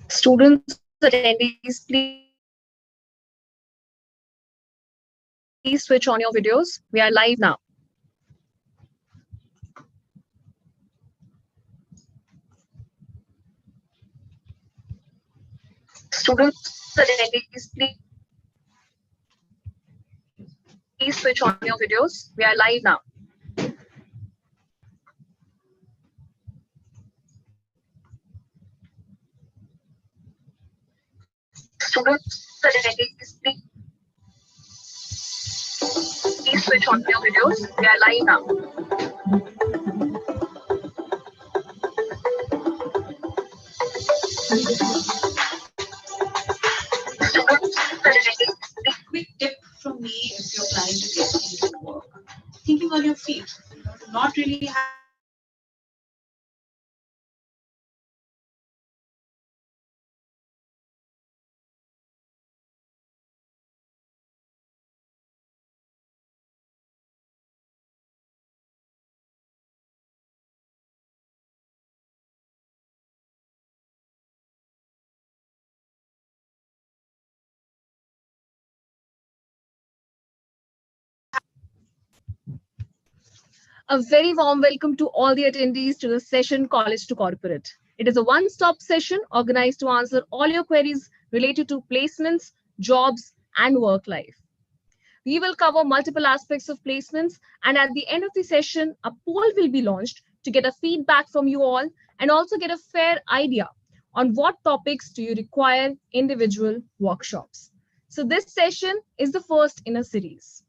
Students, attendees, please switch on your videos. We are live now. Students, attendees, please switch on your videos. We are live now. Students, attendees, please switch on your videos. We are live now. Students, attendees, Quick tip from me if you're planning to get into work. Thinking on your feet, to not really have to think about what you're going to say or what you're going to do. Just think on your feet. A very warm welcome to all the attendees to the session College to Corporate. It is a one stop session organized to answer all your queries related to placements, jobs, and work life. We will cover multiple aspects of placements, and at the end of the session, a poll will be launched to get a feedback from you all and also get a fair idea on what topics do you require individual workshops. So this session is the first in a series.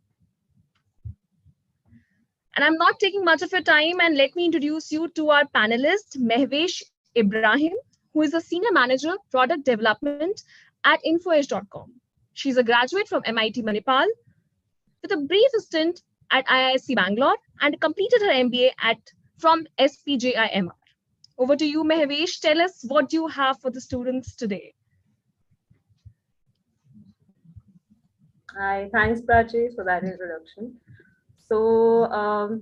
And I'm not taking much of your time, and let me introduce you to our panelist, Mehvesh Ibrahim, who is a Senior Manager, Product Development at InfoEdge.com. She's a graduate from MIT Manipal with a brief stint at IISc Bangalore and completed her MBA from SPJIMR. Over to you, Mehvesh. Tell us what you have for the students today. Hi, thanks Prachi for that introduction. So, are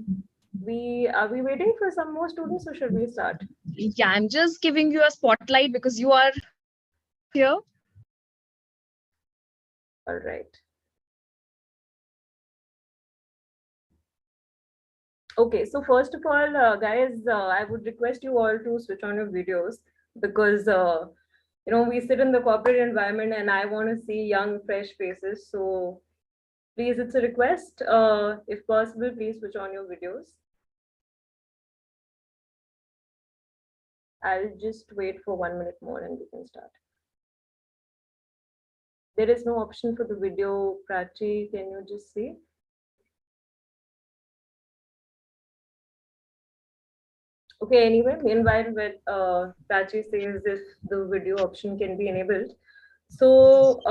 we waiting for some more students or should we start? Yeah, I'm just giving you a spotlight because you are here. All right. Okay, so first of all, guys, I would request you all to switch on your videos because we sit in the corporate environment and I want to see young, fresh faces. So please, it's a request. If possible, please switch on your videos. I'll just wait for 1 minute more and we can start. There is no option for the video, Prachi. Can you just see? Okay, anyway, meanwhile, when Prachi says if the video option can be enabled. So,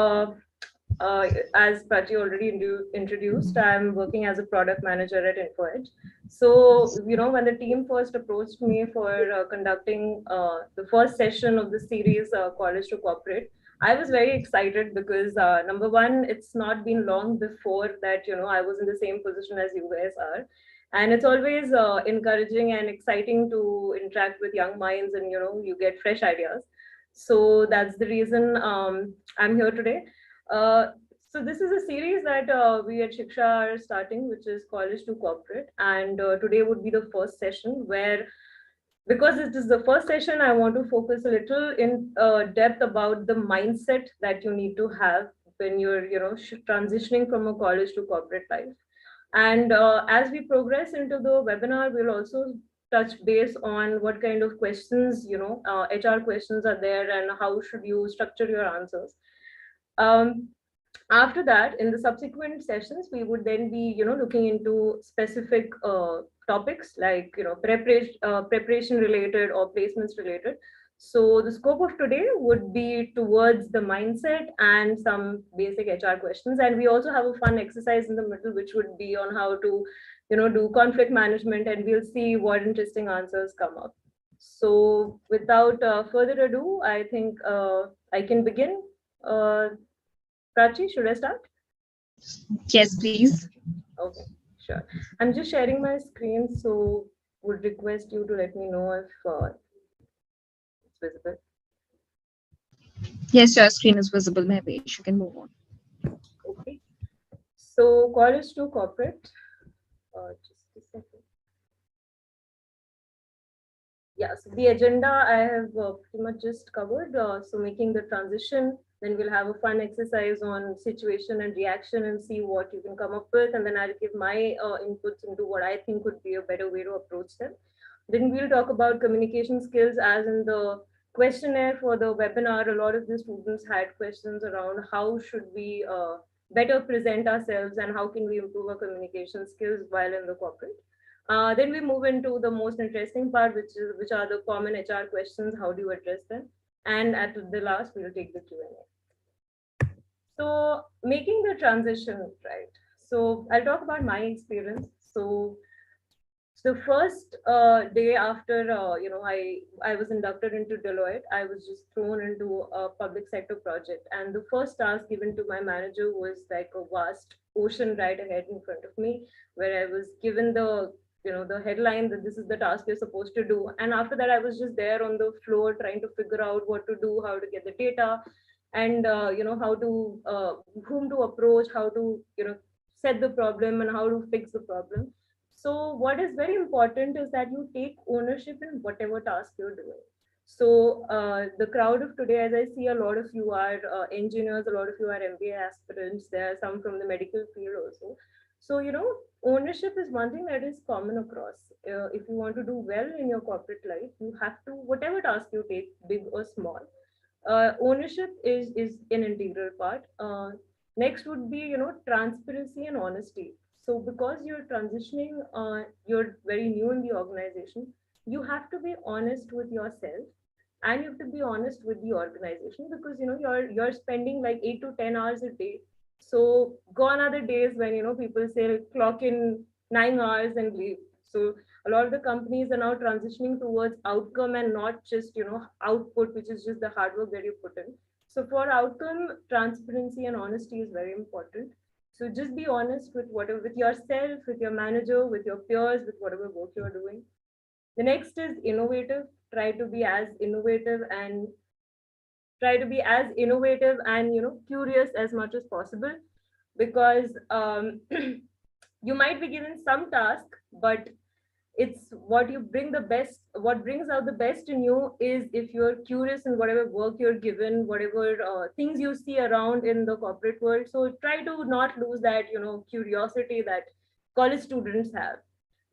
as Prachi already introduced, I'm working as a product manager at InfoEdge. So, when the team first approached me for conducting the first session of the series, College to Corporate, I was very excited because number one, it's not been long before that, I was in the same position as you guys are. And it's always encouraging and exciting to interact with young minds and, you get fresh ideas. So that's the reason I'm here today. So this is a series that we at Shiksha are starting, which is College to Corporate. And today would be the first session where, because it is the first session, I want to focus a little in depth about the mindset that you need to have when you're, transitioning from a college to corporate life. And as we progress into the webinar, we'll also touch base on what kind of questions, HR questions are there and how should you structure your answers. After that, in the subsequent sessions, we would then be, looking into specific topics like, preparation related or placements related. So the scope of today would be towards the mindset and some basic HR questions. And we also have a fun exercise in the middle, which would be on how to, do conflict management, and we'll see what interesting answers come up. So without further ado, I think I can begin. Prachi, should I start? Yes, please. Okay, sure. I'm just sharing my screen, so would request you to let me know if it's visible. Yes, your screen is visible, Mahvesh. You can move on. Okay. So college to corporate. Just a second. Yeah, so the agenda I have pretty much just covered. So making the transition, then we'll have a fun exercise on situation and reaction and see what you can come up with. And then I'll give my inputs into what I think would be a better way to approach them. Then we'll talk about communication skills, as in the questionnaire for the webinar. A lot of the students had questions around how should we better present ourselves and how can we improve our communication skills while in the corporate. Then we move into the most interesting part, which are the common HR questions. How do you address them? And at the last, we'll take the Q&A. So making the transition, right? So I'll talk about my experience. So the first day after I was inducted into Deloitte, I was just thrown into a public sector project, and the first task given to my manager was like a vast ocean right ahead in front of me, where I was given the headline that this is the task you're supposed to do, and after that I was just there on the floor trying to figure out what to do, how to get the data, and how to whom to approach, how to set the problem and how to fix the problem. So what is very important is that you take ownership in whatever task you're doing. So the crowd of today, as I see, a lot of you are engineers, a lot of you are MBA aspirants. There are some from the medical field also. So ownership is one thing that is common across. If you want to do well in your corporate life, you have to, whatever task you take, big or small, ownership is an integral part. Next would be transparency and honesty. So because you're transitioning, you're very new in the organization, you have to be honest with yourself, and you have to be honest with the organization, because you're spending like 8 to 10 hours a day. So gone are the days when people say clock in 9 hours and leave. So a lot of the companies are now transitioning towards outcome and not just output, which is just the hard work that you put in. So for outcome, transparency and honesty is very important. So just be honest with whatever, with yourself, with your manager, with your peers, with whatever work you're doing. The next is innovative. Try to be as innovative and curious as much as possible, because you might be given some task, but it's what brings out the best in you is if you're curious in whatever work you're given, whatever things you see around in the corporate world. So try to not lose that curiosity that college students have.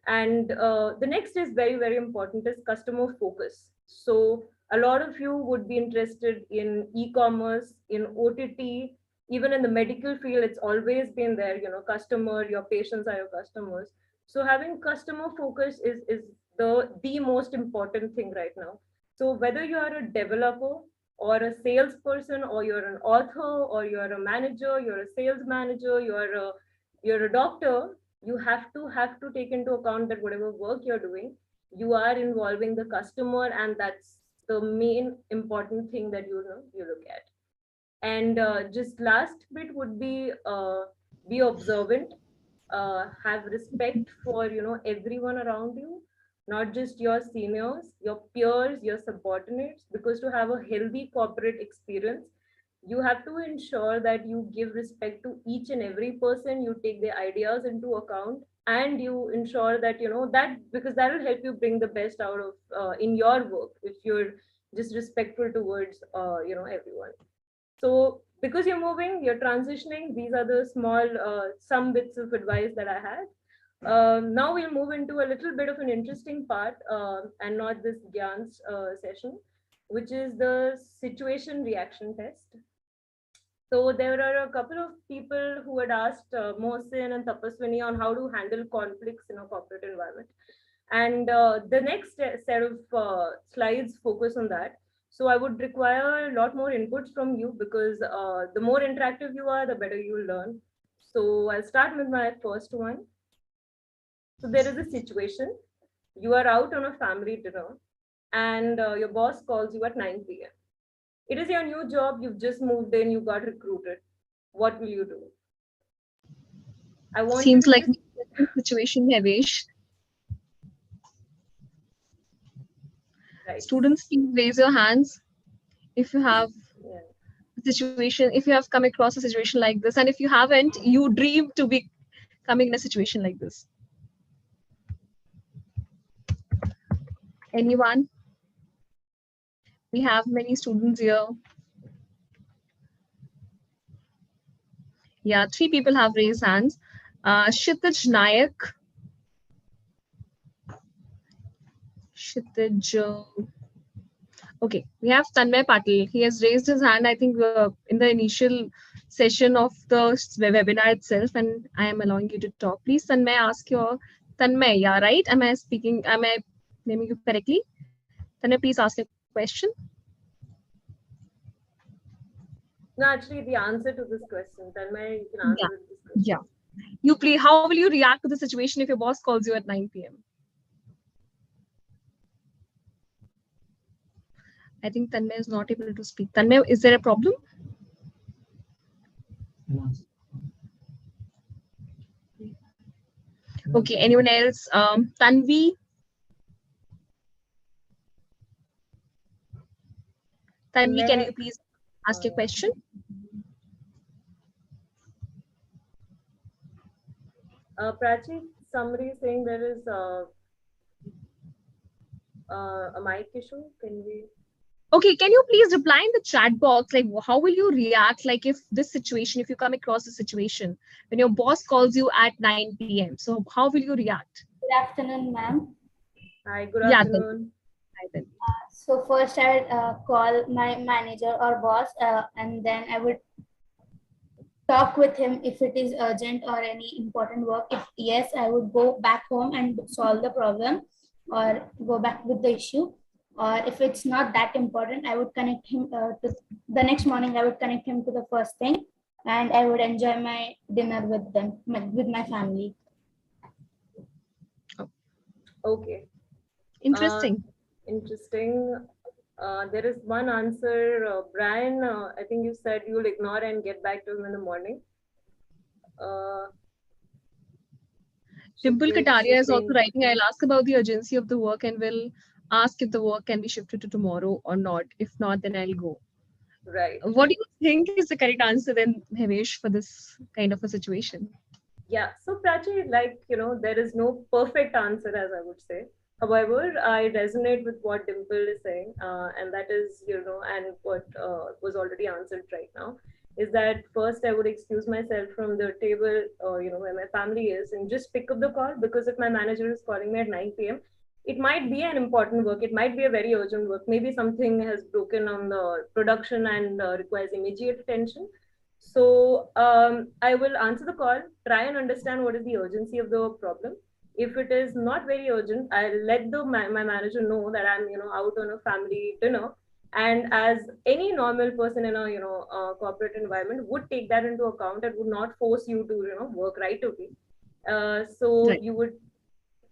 And the next is very, very important, is customer focus. So a lot of you would be interested in e-commerce, in OTT, even in the medical field. It's always been there, customer, your patients are your customers. So having customer focus is the most important thing right now. So whether you are a developer or a salesperson, or you're an author, or you're a manager, you're a sales manager, you're a doctor, you have to take into account that whatever work you're doing, you are involving the customer, and that's the main important thing that you look at. And just last bit would be observant, have respect for everyone around you, not just your seniors, your peers, your subordinates, because to have a healthy corporate experience, you have to ensure that you give respect to each and every person, you take their ideas into account, and you ensure that that, because that will help you bring the best out of in your work, if you're just respectful towards everyone. So because you're moving, you're transitioning, these are the small some bits of advice that I had. Now we'll move into a little bit of an interesting part, and not this Gyan's session, which is the situation reaction test. So there are a couple of people who had asked Mohsin and Tapaswini on how to handle conflicts in a corporate environment. And the next set of slides focus on that. So I would require a lot more inputs from you, because the more interactive you are, the better you will learn. So I'll start with my first one. So there is a situation. You are out on a family dinner, and your boss calls you at 9 p.m. It is your new job. You've just moved in. You got recruited. What will you do? I want Seems you like to a situation, Mahvesh. right. Students, please raise your hands if you have Yeah. situation, if you have come across a situation like this, and if you haven't, you dream to be coming in a situation like this. Anyone? We have many students here. Yeah, 3 people have raised hands. Kshitij Nayak. Kshitij. Okay, we have Tanmay Patil. He has raised his hand, I think, in the initial session of the webinar itself, and I am allowing you to talk. Please, Tanmay, ask your Tanmay. Yeah, right? Am I speaking? Am I naming you correctly? Tanmay, please ask your question. No, actually, the answer to this question, Tanmay, you can answer this question. Yeah. You please. How will you react to the situation if your boss calls you at 9 p.m.? I think Tanmay is not able to speak. Tanmay, is there a problem? Okay, anyone else? Tanvi? Tanvi, can you please ask your question? Prachi, somebody is saying there is a mic issue. Can we? Okay, can you please reply in the chat box? Like, how will you react? Like, if this situation, if you come across a situation when your boss calls you at 9 p.m. So, how will you react? Good afternoon, ma'am. Hi, good afternoon. So first I would call my manager or boss and then I would talk with him if it is urgent or any important work. If yes, I would go back home and solve the problem or go back with the issue. Or if it's not that important, I would connect him to the next morning. I would connect him to the first thing and I would enjoy my dinner with them, with my family. Okay. Interesting. Interesting. There is one answer, Brian. I think you said you'll ignore and get back to him in the morning. Dimple Kataria is also writing, I'll ask about the urgency of the work and will ask if the work can be shifted to tomorrow or not. If not, then I'll go. Right. What do you think is the correct answer then, Bhavesh, for this kind of a situation? Yeah. So Prachi, like, there is no perfect answer, as I would say. However, I resonate with what Dimple is saying, and that is, and what was already answered right now, is that first I would excuse myself from the table, where my family is, and just pick up the call, because if my manager is calling me at 9 p.m., it might be an important work, it might be a very urgent work, maybe something has broken on the production and requires immediate attention. So I will answer the call, try and understand what is the urgency of the problem. If it is not very urgent, I'll let my manager know that I'm out on a family dinner, and as any normal person in a corporate environment would take that into account and would not force you to work right away. So Right. you would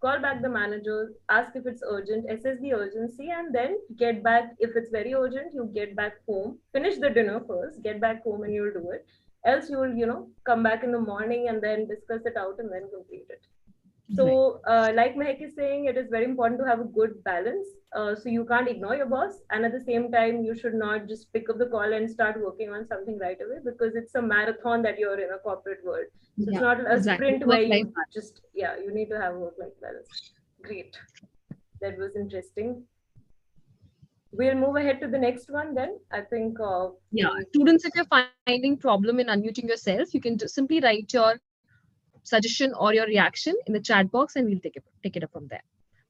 call back the manager, ask if it's urgent, assess the urgency, and then get back. If it's very urgent, you get back home, finish the dinner first, get back home, and you'll do it. Else, you will come back in the morning and then discuss it out and then complete it. So, like Mehak is saying, it is very important to have a good balance. So you can't ignore your boss, and at the same time, you should not just pick up the call and start working on something right away, because it's a marathon that you're in a corporate world. So it's not a sprint where you just, you need to have work-life balance. Great. That was interesting. We'll move ahead to the next one then. I think. Students, if you're finding problem in unmuting yourself, you can just simply write your suggestion or your reaction in the chat box and we'll take it up from there.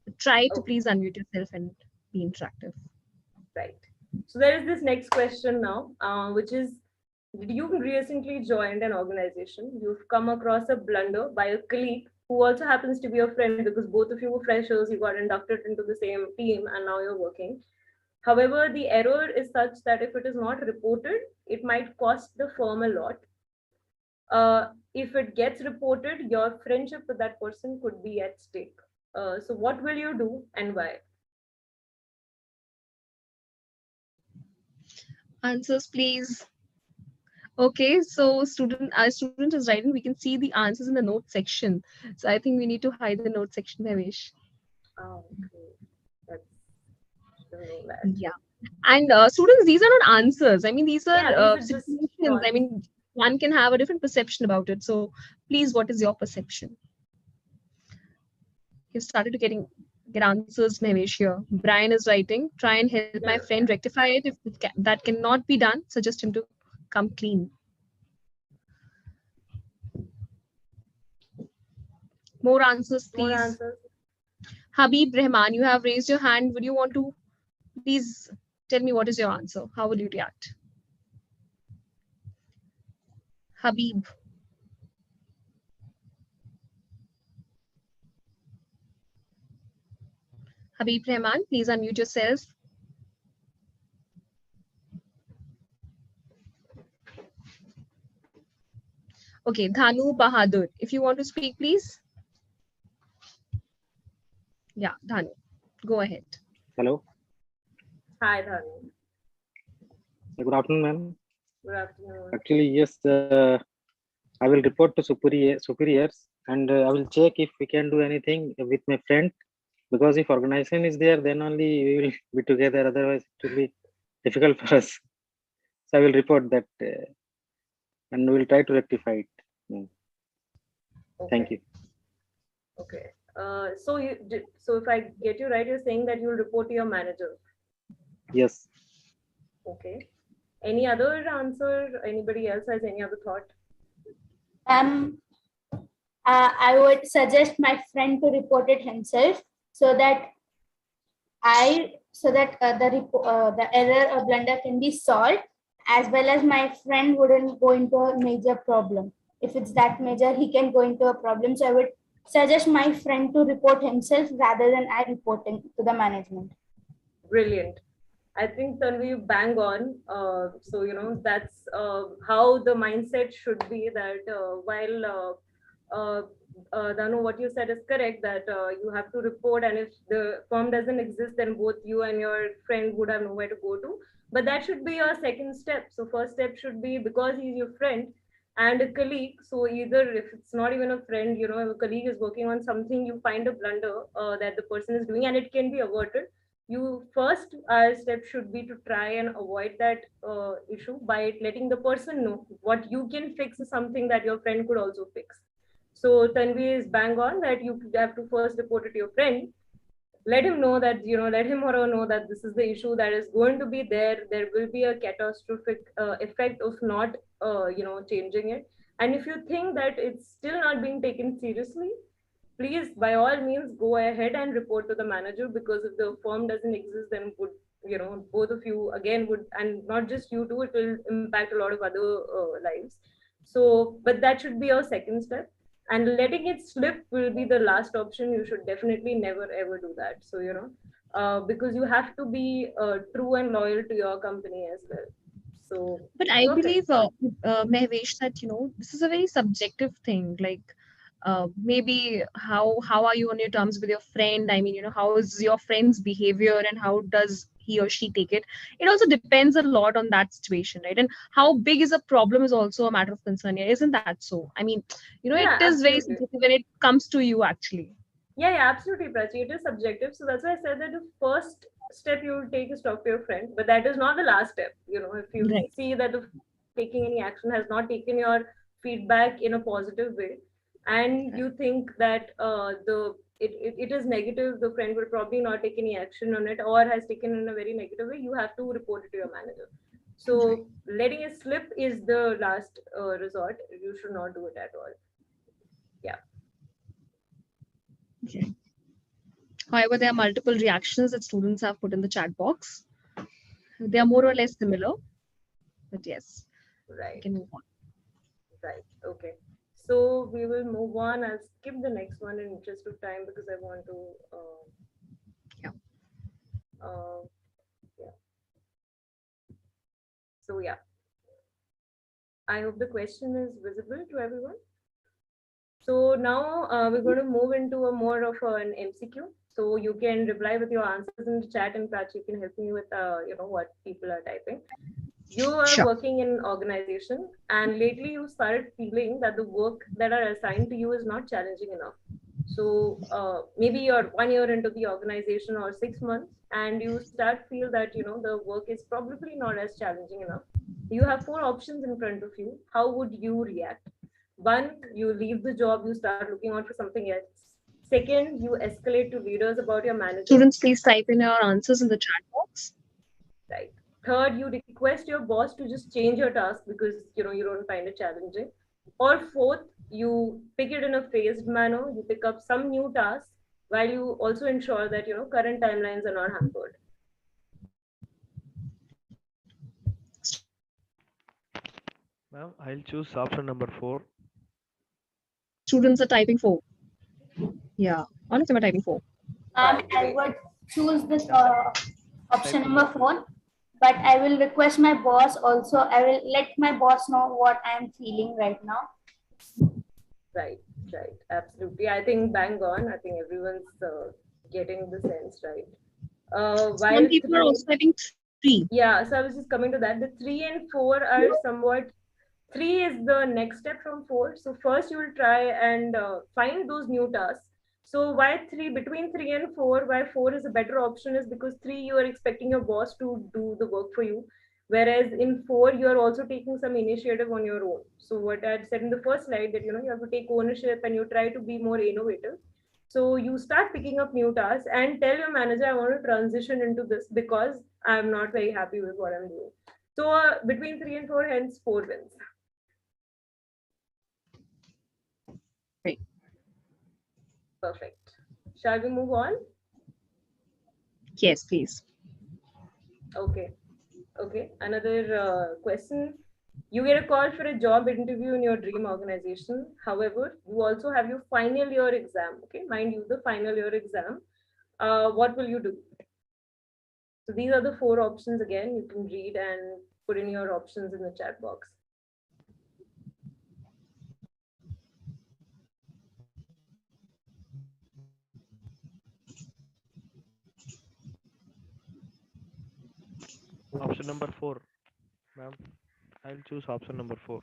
But try to please unmute yourself and be interactive. Right. So there is this next question now, which is, you recently joined an organization, you've come across a blunder by a colleague who also happens to be a friend, because both of you were freshers, you got inducted into the same team and now you're working. However, the error is such that if it is not reported, it might cost the firm a lot. If it gets reported, your friendship with that person could be at stake. So what will you do and why? Answers, please. Okay, so our student is writing, we can see the answers in the note section. So I think we need to hide the note section, Bhavesh. Oh, okay. Yeah. And students, these are not answers. I mean, these are Yeah, these are just situations. I mean, one can have a different perception about it. So please, what is your perception? You've started to get answers, Mahesh here. Brian is writing, try and help my friend rectify it. If that cannot be done, suggest him to come clean. More answers, more please. answers. Habib Rahman, you have raised your hand. Would you want to please tell me what is your answer? How will you react? Habib. Habib Rahman, please unmute yourself. Okay, Dhanu Bahadur, if you want to speak, please. Yeah, Dhanu, go ahead. Hello. Hi, Dhanu. Good afternoon, ma'am. Good afternoon. Actually, yes, I will report to superiors, and I will check if we can do anything with my friend. Because if organization is there, then only we will be together. Otherwise, it will be difficult for us. So I will report that, and we will try to rectify it. Okay. Thank you. Okay. So if I get you right, you're saying that you'll report to your manager. Yes. Okay. Any other answer? Anybody else has any other thought? I would suggest my friend to report it himself, so that the error or blunder can be solved, as well as my friend wouldn't go into a major problem. If it's that major, he can go into a problem. So I would suggest my friend to report himself rather than I reporting to the management. Brilliant. I think Tanvi, you bang on. So that's how the mindset should be. That while Danu, what you said is correct. That you have to report, and if the form doesn't exist, then both you and your friend would have nowhere to go to. But that should be your second step. So first step should be, because he's your friend and a colleague. So either, if it's not even a friend, if a colleague is working on something, you find a blunder that the person is doing, and it can be averted. You first step should be to try and avoid that issue by letting the person know what you can fix is something that your friend could also fix. So Tanvi is bang on that you have to first report it to your friend. Let him know that, let him or her know that this is the issue that is going to be there. There will be a catastrophic effect of not, changing it. And if you think that it's still not being taken seriously, please, by all means, go ahead and report to the manager, because if the firm doesn't exist, then would, both of you again would, and not just you two, it will impact a lot of other lives. So, but that should be your second step. And letting it slip will be the last option. You should definitely never ever do that. So, because you have to be true and loyal to your company as well. So, but I perfect. believe, Mahvesh, that this is a very subjective thing. Like, maybe how are you on your terms with your friend? I mean, how is your friend's behavior and how does he or she take it? It also depends a lot on that situation, right? And how big is a problem is also a matter of concern here, isn't that so? I mean, it Yeah, is very absolutely. subjective when it comes to you, actually. Yeah, absolutely, Prachi. It is subjective. So that's why I said that the first step you will take is talk to your friend, but that is not the last step. If you Right. see that the taking any action has not taken your feedback in a positive way, and you think that it is negative, the friend will probably not take any action on it, or has taken in a very negative way, you have to report it to your manager. So letting it slip is the last resort. You should not do it at all. Yeah. Okay. However, there are multiple reactions that students have put in the chat box. They are more or less similar, but yes, we Right. can move on. Right. Okay. So we will move on. I'll skip the next one in interest of time because I want to. Yeah. Yeah. So yeah. I hope the question is visible to everyone. So now we're going to move into a more of an MCQ. So you can reply with your answers in the chat, and Prachi can help me with what people are typing. You are Sure. working in an organization, and lately you started feeling that the work that are assigned to you is not challenging enough. So maybe you're 1 year into the organization or 6 months, and you start feel that the work is probably not as challenging enough. You have 4 options in front of you. How would you react? One, you leave the job, you start looking out for something else. Second, you escalate to leaders about your manager. Students, please type in your answers in the chat box. Right. Third, you request your boss to just change your task because you don't find it challenging. Or fourth, you pick it in a phased manner. You pick up some new tasks while you also ensure that current timelines are not hampered. Ma'am, I'll choose option number 4. Students are typing 4. Yeah, all of them are typing 4. I would choose this option number 4, but I will request my boss also. I will let my boss know what I'm feeling right now. Right, absolutely. I think bang on. I think everyone's getting the sense, right? Some people are also typing 3. Yeah, so I was just coming to that. The 3 and 4 are somewhat. 3 is the next step from 4. So first you will try and find those new tasks. So why 3, between 3 and 4, why 4 is a better option is because 3, you are expecting your boss to do the work for you. Whereas in 4, you are also taking some initiative on your own. So what I had said in the first slide that, you have to take ownership and you try to be more innovative. So you start picking up new tasks and tell your manager, I want to transition into this because I'm not very happy with what I'm doing. So between 3 and 4, hence 4 wins. Great. Perfect. Shall we move on? Yes, please. Okay. Another question. You get a call for a job interview in your dream organization. However, you also have your final year exam. Okay, mind you, the final year exam. What will you do? So these are the 4 options again. You can read and put in your options in the chat box. Option number 4. Ma'am, I'll choose option number 4.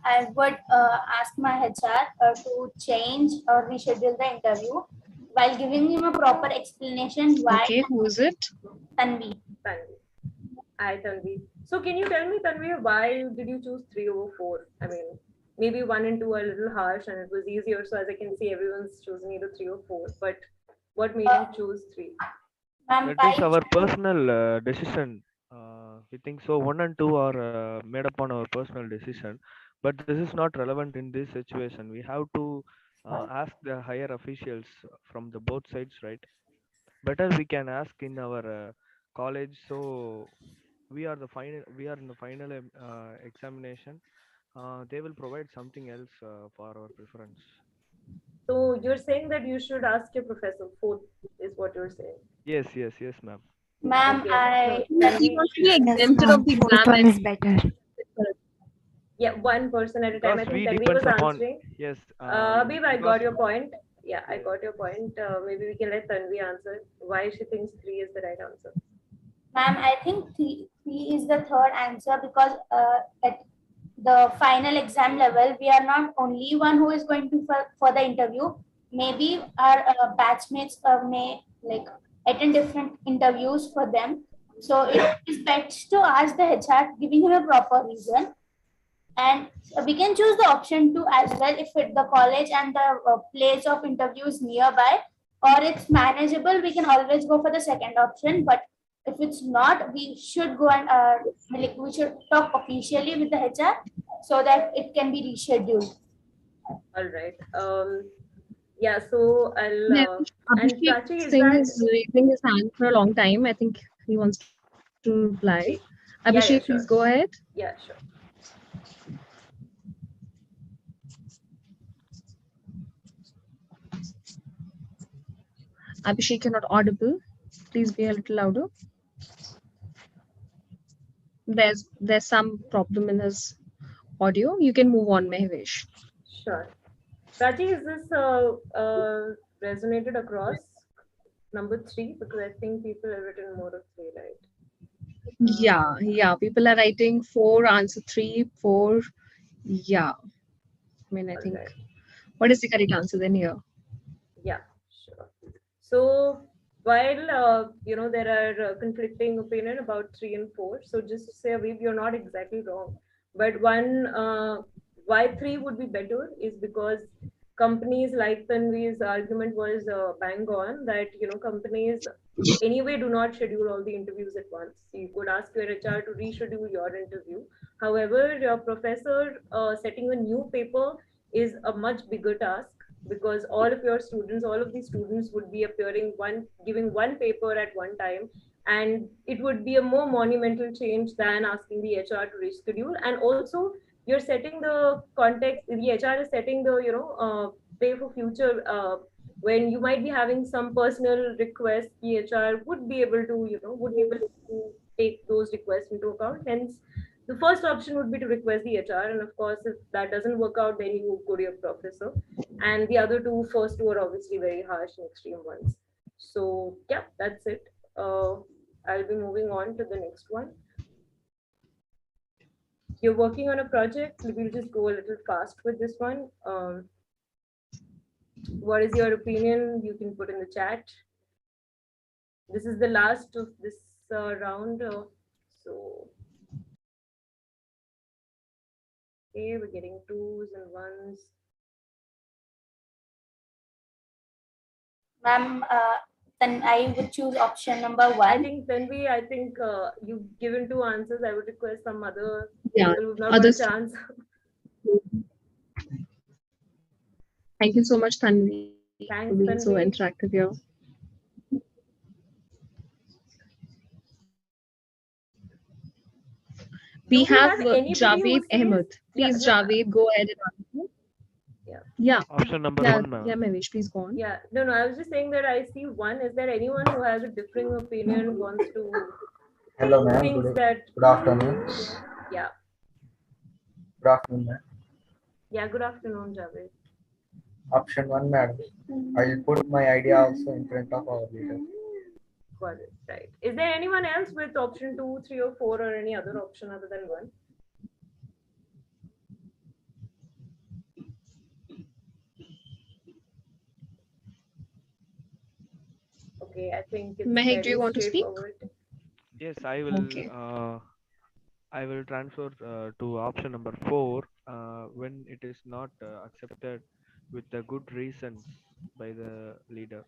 I would ask my HR to change or reschedule the interview while giving him a proper explanation why. Okay, who is it? Tanvi. Hi, Tanvi. So can you tell me, Tanvi, why did you choose 3 over 4? I mean, maybe 1 and 2 are a little harsh and it was easier. So as I can see, everyone's choosing either 3 or 4. But what made you choose 3? That is our personal decision. We think so 1 and 2 are made upon our personal decision, but this is not relevant in this situation. We have to ask the higher officials from the both sides, right? Better we can ask in our college. So we are in the final examination. They will provide something else for our preference. So you're saying that you should ask your professor. 4th is what you're saying. Yes, ma'am. Ma'am, Okay. He wants to be exempted of the exam. Is better. Yeah, one person at a time. I Because we think Tanvi was depends upon answering. yes. Habib, I because- got your point. Yeah, I got your point. Maybe we can let Tanvi answer why she thinks 3 is the right answer. Ma'am, I think 3 is the third answer because at the final exam level, we are not only one who is going to for the interview. Maybe our batchmates may like attend different interviews for them. So it is best to ask the HR, giving him a proper reason. And we can choose the option 2 as well if the college and the place of interview is nearby or it's manageable. We can always go for the second option. But if it's not, we should go and we should talk officially with the HR so that it can be rescheduled. All right. Yeah. So I'll. And Abhishek Prachi, is Singh that? is raising his hand for a long time. I think he wants to reply. Abhishek, yeah, please sure. go ahead. Yeah, sure. Abhishek, you're not audible. Please be a little louder. There's some problem in his audio. You can move on, Mahvesh. Sure. Prachi, is this resonated across number 3? Because I think people have written more of 3, right? Yeah. People are writing 4, answer 3, 4. Yeah. I mean, I think. Right. What is the correct answer then here? Yeah, sure. So while there are conflicting opinion about 3 and 4, so just to say, Aviv, you're not exactly wrong. But why 3 would be better is because companies, like Tanvi's argument was bang on, that companies anyway do not schedule all the interviews at once. You could ask your HR to reschedule your interview. However, your professor setting a new paper is a much bigger task, because all of your students, all of these students would be appearing giving one paper at one time, and it would be a more monumental change than asking the HR to reschedule. And also, you're setting the context. The HR is setting the pay for future. When you might be having some personal requests, the HR would be able to take those requests into account. Hence, the first option would be to request the HR, and of course, if that doesn't work out, then you go to your professor. And the other first two are obviously very harsh and extreme ones. So yeah, that's it. I'll be moving on to the next one. You're working on a project. We'll just go a little fast with this one. What is your opinion? You can put in the chat. This is the last of this round. So okay, we're getting 2s and 1s. Ma'am, then I would choose option number I 1. think you've given 2 answers. I would request some other Yeah, people who've not got a others. chance. Thank you so much, Tanvi, for Thanks, being so Tanvi. interactive here. We Do we have have anybody Javed who says- Ahmed. Please, Yeah, no, Javed, go ahead and answer. Yeah. Option number Yeah, 1, ma'am. yeah, Mahesh, please go on. Yeah, no, I was just saying that I see 1. Is there anyone who has a differing opinion, wants to Hello, ma'am. thinks Good, that good afternoon. yeah. Good afternoon, ma'am. Yeah, good afternoon, Javed. Option 1, madam. I will put my idea also in front of our leader. Got it. Right. Is there anyone else with option 2, 3, or 4, or any other option other than 1? Okay, I think it's Mehak, do you fairly want to speak? straightforward. Yes, I will. Okay. I will transfer to option number 4 when it is not accepted with the good reasons by the leader.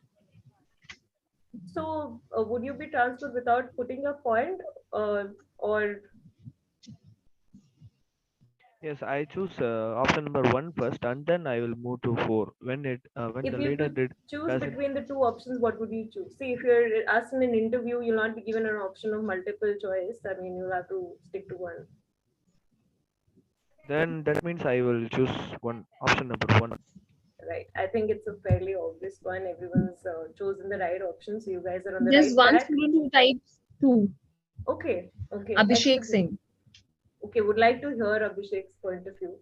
So, would you be transferred without putting a point, or Yes, I choose option number 1 first, and then I will move to 4 when when if the you leader could did choose doesn't. between the 2 options, what would you choose? See, if you're asked in an interview, you'll not be given an option of multiple choice. I mean, you'll have to stick to 1. Then that means I will choose option number 1. Right. I think it's a fairly obvious one. Everyone's chosen the right option, so you guys are on the There's right one track. student who types 2. Okay. Okay. Abhishek Excellent. Singh. Okay. Would like to hear Abhishek's point of view.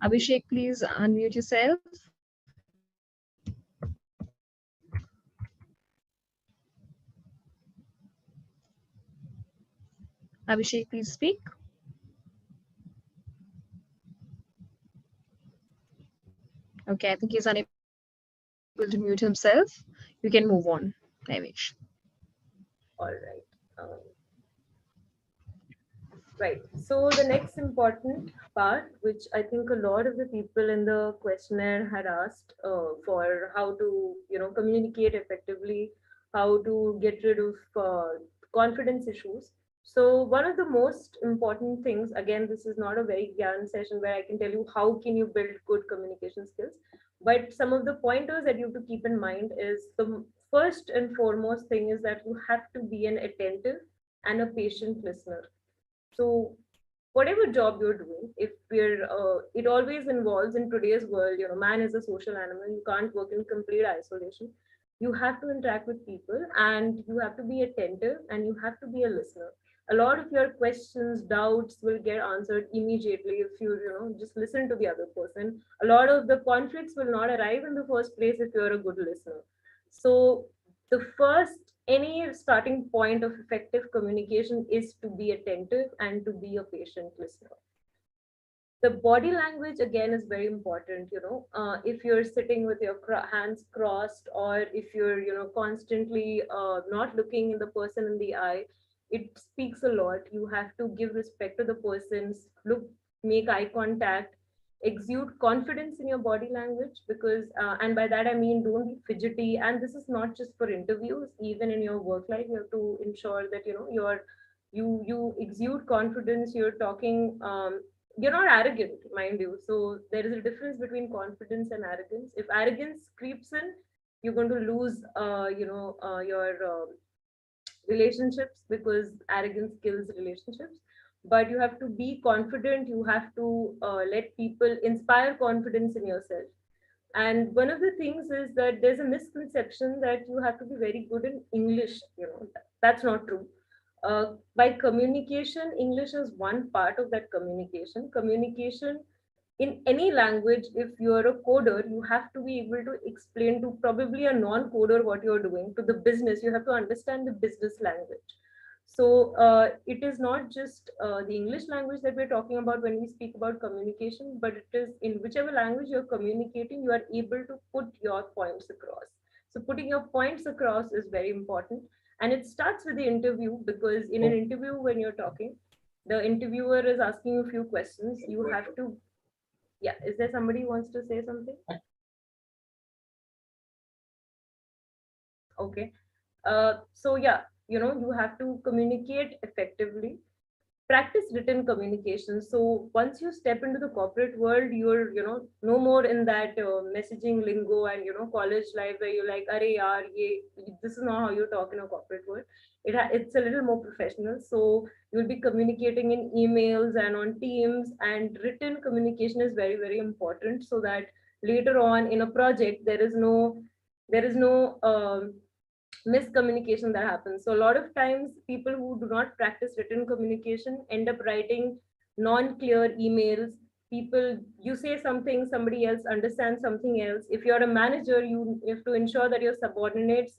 Abhishek, please unmute yourself. Abhishek, please speak. Okay, I think he's unable to mute himself. You can move on, Navish. All right. Right. So the next important part, which I think a lot of the people in the questionnaire had asked for how to, communicate effectively, how to get rid of confidence issues. So one of the most important things, again, this is not a very Gyan session where I can tell you how can you build good communication skills, but some of the pointers that you have to keep in mind is the first and foremost thing is that you have to be an attentive and a patient listener. So whatever job you're doing, if it always involves in today's world, man is a social animal. You can't work in complete isolation. You have to interact with people, and you have to be attentive, and you have to be a listener. A lot of your questions, doubts will get answered immediately if just listen to the other person. A lot of the conflicts will not arrive in the first place if you're a good listener. So the first any starting point of effective communication is to be attentive and to be a patient listener. The body language again is very important. If you're sitting with your hands crossed, or if you're constantly not looking in the person in the eye, it speaks a lot. You have to give respect to the person's look, make eye contact, exude confidence in your body language, because and by that I mean don't be fidgety. And this is not just for interviews, even in your work life you have to ensure that you exude confidence. You're talking, you're not arrogant, mind you. So there is a difference between confidence and arrogance. If arrogance creeps in, you're going to lose your relationships, because arrogance kills relationships. But you have to be confident. You have to let people inspire confidence in yourself. And one of the things is that there's a misconception that you have to be very good in English. That's not true. By communication, English is one part of that communication. Communication in any language, if you're a coder, you have to be able to explain to probably a non-coder what you're doing. To the business, you have to understand the business language. So it is not just the English language that we're talking about when we speak about communication, but it is in whichever language you're communicating, you are able to put your points across. So putting your points across is very important. And it starts with the interview, because in an interview, when you're talking, the interviewer is asking you a few questions. You have to, yeah, is there somebody who wants to say something? Okay. So yeah, you have to communicate effectively. Practice written communication. So once you step into the corporate world, you're no more in that messaging lingo and college life where you're like, "Arey yaar, this is not how you talk in a corporate world." It's a little more professional. So you'll be communicating in emails and on Teams, and written communication is very, very important, so that later on in a project there is no miscommunication that happens. So a lot of times people who do not practice written communication end up writing non-clear emails. People, you say something, somebody else understands something else. If you're a manager, you have to ensure that your subordinates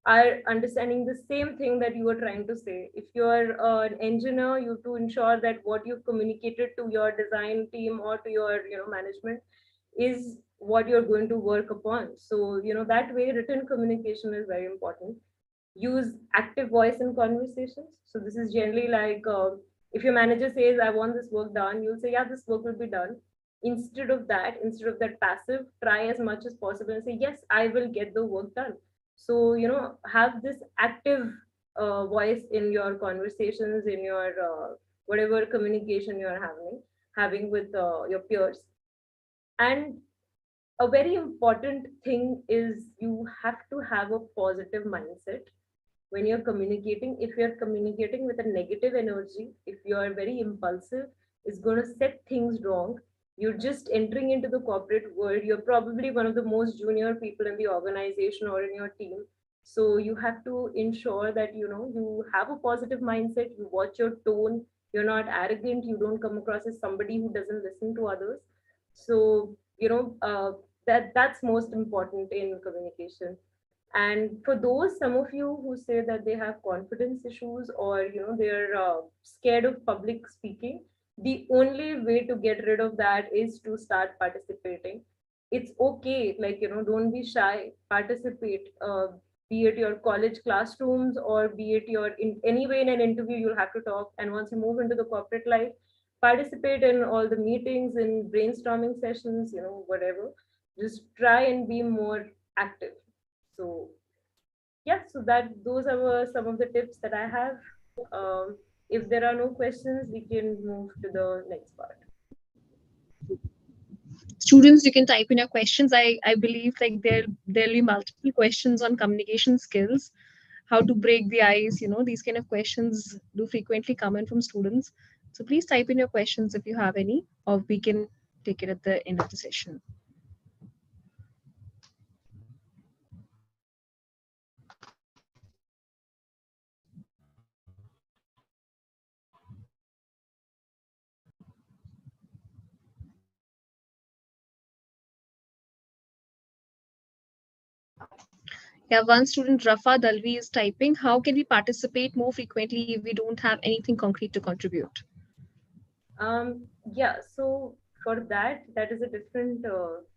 are understanding the same thing that you are trying to say. If you're an engineer, you have to ensure that what you've communicated to your design team or to your management is what you're going to work upon. So that way written communication is very important. Use active voice in conversations. So this is generally like, if your manager says, "I want this work done," you'll say, "Yeah, this work will be done." Instead of that passive, try as much as possible and say, "Yes, I will get the work done." So have this active voice in your conversations, in your whatever communication you're having with your peers. And a very important thing is you have to have a positive mindset when you're communicating. If you're communicating with a negative energy, if you're very impulsive, it's going to set things wrong. You're just entering into the corporate world. You're probably one of the most junior people in the organization or in your team. So you have to ensure that you have a positive mindset. You watch your tone. You're not arrogant. You don't come across as somebody who doesn't listen to others. So that's most important in communication. And for those, some of you who say that they have confidence issues, or they're scared of public speaking, the only way to get rid of that is to start participating. It's okay, like don't be shy, participate. Be it your college classrooms, or be it your in any way in an interview, you'll have to talk. And once you move into the corporate life, participate in all the meetings and brainstorming sessions, whatever. Just try and be more active. So yeah, so those are some of the tips that I have. If there are no questions, we can move to the next part. Students, you can type in your questions. I believe like there'll be multiple questions on communication skills, how to break the ice. These kind of questions do frequently come in from students. So please type in your questions if you have any, or we can take it at the end of the session. Yeah, one student, Rafa Dalvi, is typing, how can we participate more frequently if we don't have anything concrete to contribute? Yeah, so for that is a different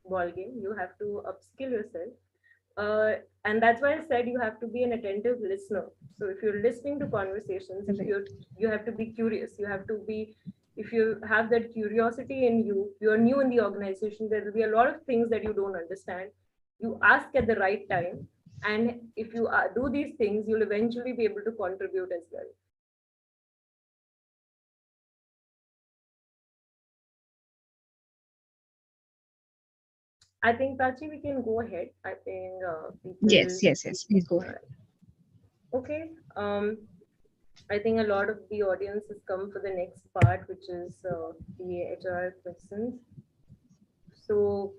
ball game. You have to upskill yourself. And that's why I said you have to be an attentive listener. So if you're listening to conversations, if you have to be curious. You have to be, if you have that curiosity in you, you're new in the organization. There will be a lot of things that you don't understand. You ask at the right time, and if you do these things, you'll eventually be able to contribute as well. I think Prachi, we can go ahead. I think people. Yes. Please go ahead. Okay. I think a lot of the audience has come for the next part, which is the HR questions. So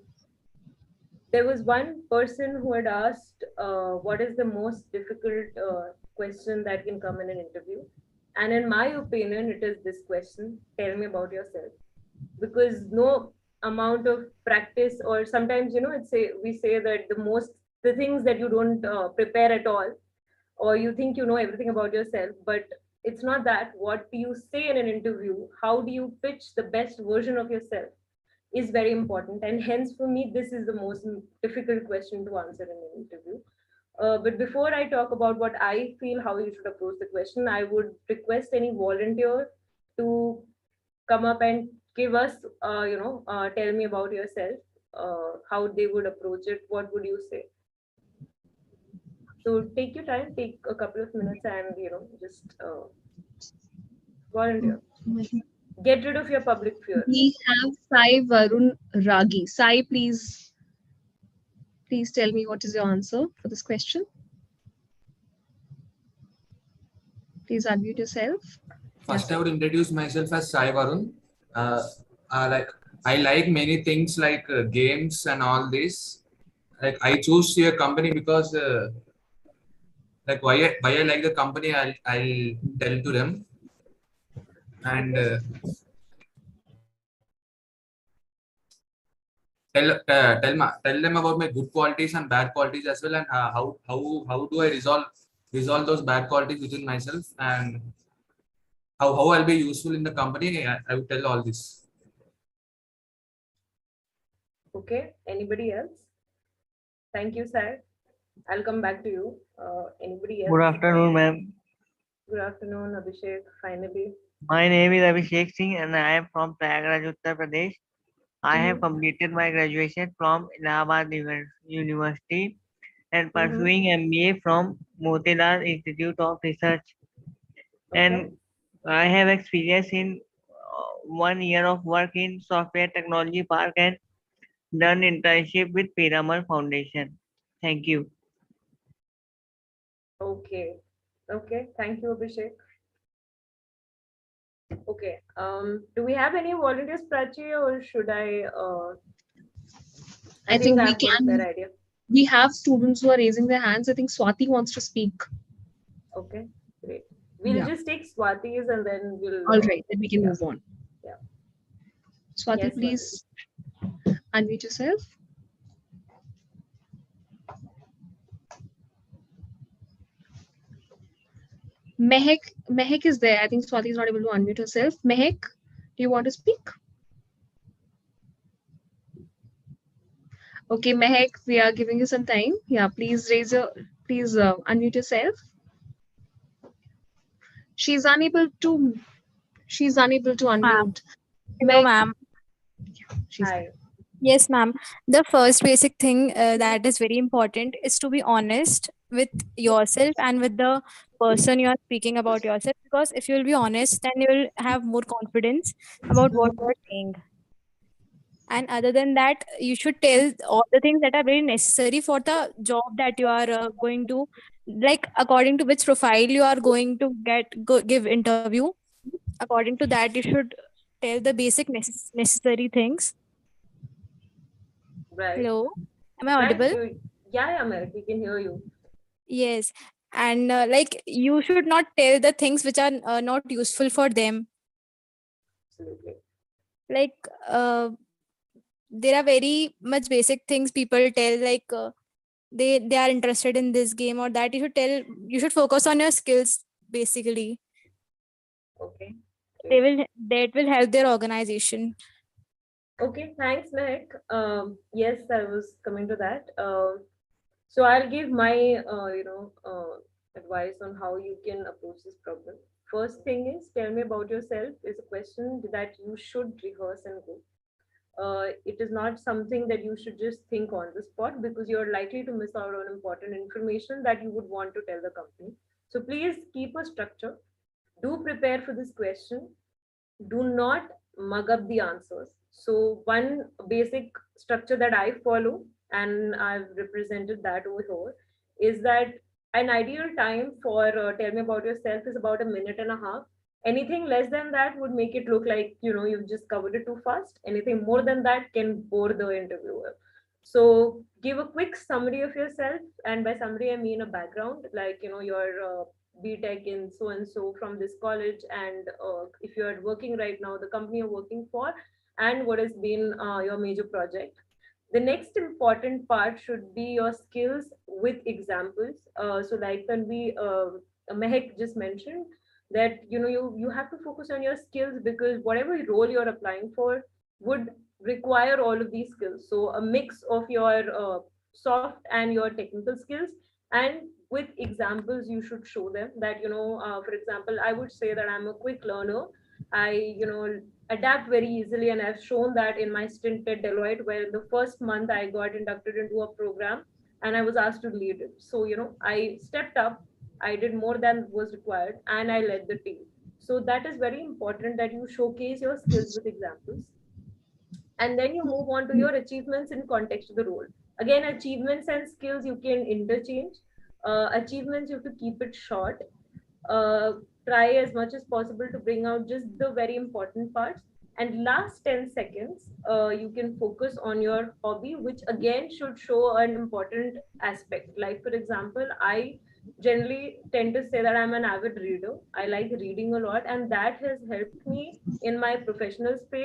there was one person who had asked, what is the most difficult question that can come in an interview? And in my opinion, it is this question: tell me about yourself. Because no amount of practice, or sometimes, we say that the things that you don't prepare at all, or you think you know everything about yourself, but it's not that. What do you say in an interview, how do you pitch the best version of yourself, is very important. And hence, for me, this is the most difficult question to answer in an interview. But before I talk about what I feel how you should approach the question, I would request any volunteer to come up and give us, tell me about yourself, how they would approach it. What would you say? So take your time, take a couple of minutes, and just volunteer. Get rid of your public fear. We have Sai Varun Ragi. Sai, please tell me what is your answer for this question. Please unmute yourself. First, I would introduce myself as Sai Varun. I like many things like games and all this. Like I choose your company because why I like the company, I'll tell to them. And tell them about my good qualities and bad qualities as well, and how do I resolve those bad qualities within myself, and how I'll be useful in the company. I would tell all this. Okay. Anybody else? Thank you, sir. I'll come back to you. Anybody else? Good afternoon, ma'am. Good afternoon, Abhishek. Finally. My name is Abhishek Singh and I am from Prayagraj, Uttar Pradesh. I have completed my graduation from Allahabad University and pursuing MBA from Motilal Institute of Research. And I have experience in 1 year of work in Software Technology Park and done internship with Piramal Foundation. Thank you. Okay. Thank you, Abhishek. Okay. Do we have any volunteers, Prachi, or should I? I think we can. That idea. We have students who are raising their hands. I think Swati wants to speak. Okay, great. We'll just take Swati's and then we'll. All right, then we can move on. Yeah. Swati, Yes, please unmute yourself. Mehek is there. I think Swati is not able to unmute herself. Mehek, do you want to speak? Okay, Mehek, we are giving you some time. Yeah, please unmute yourself. She's unable to unmute. Hello, ma'am. Hi. Yes, ma'am. The first basic thing that is very important is to be honest with yourself and with the person you are speaking about yourself. Because if you will be honest, then you will have more confidence about what you are saying. And other than that, you should tell all the things that are very necessary for the job that you are going to, like according to which profile you are going to give interview. According to that, you should tell the basic necessary things. Right. Hello, am I audible? Yeah, Mehek, we can hear you. Yes, and like you should not tell the things which are not useful for them. Absolutely. Like there are very much basic things people tell, like they are interested in this game or that. You should focus on your skills basically. Okay. that will help their organization. Okay, thanks, Mehak. Yes, I was coming to that. So I'll give my advice on how you can approach this problem. First thing is, tell me about yourself is a question that you should rehearse and go. It is not something that you should just think on the spot, because you're likely to miss out on important information that you would want to tell the company. So please keep a structure. Do prepare for this question. Do not mug up the answers. So one basic structure that I follow, and I've represented that over here, is that an ideal time for tell me about yourself is about a minute and a half. Anything less than that would make it look like you've just covered it too fast. Anything more than that can bore the interviewer. So give a quick summary of yourself, and by summary I mean a background, like your BTech in so and so from this college, and if you're working right now, the company you're working for, and what has been your major project. The next important part should be your skills with examples. So like when we Mehak just mentioned that you have to focus on your skills, because whatever role you're applying for would require all of these skills. So a mix of your soft and your technical skills, and with examples you should show them that for example, I would say that I'm a quick learner. I adapt very easily, and I've shown that in my stint at Deloitte, where in the first month I got inducted into a program and I was asked to lead it. So I stepped up, I did more than was required, and I led the team. So that is very important, that you showcase your skills with examples. And then you move on to your achievements in context of the role. Again, achievements and skills you can interchange. Achievements, you have to keep it short. Try as much as possible to bring out just the very important parts. And last 10 seconds, you can focus on your hobby, which again should show an important aspect. Like, for example, I generally tend to say that I'm an avid reader. I like reading a lot, and that has helped me in my professional space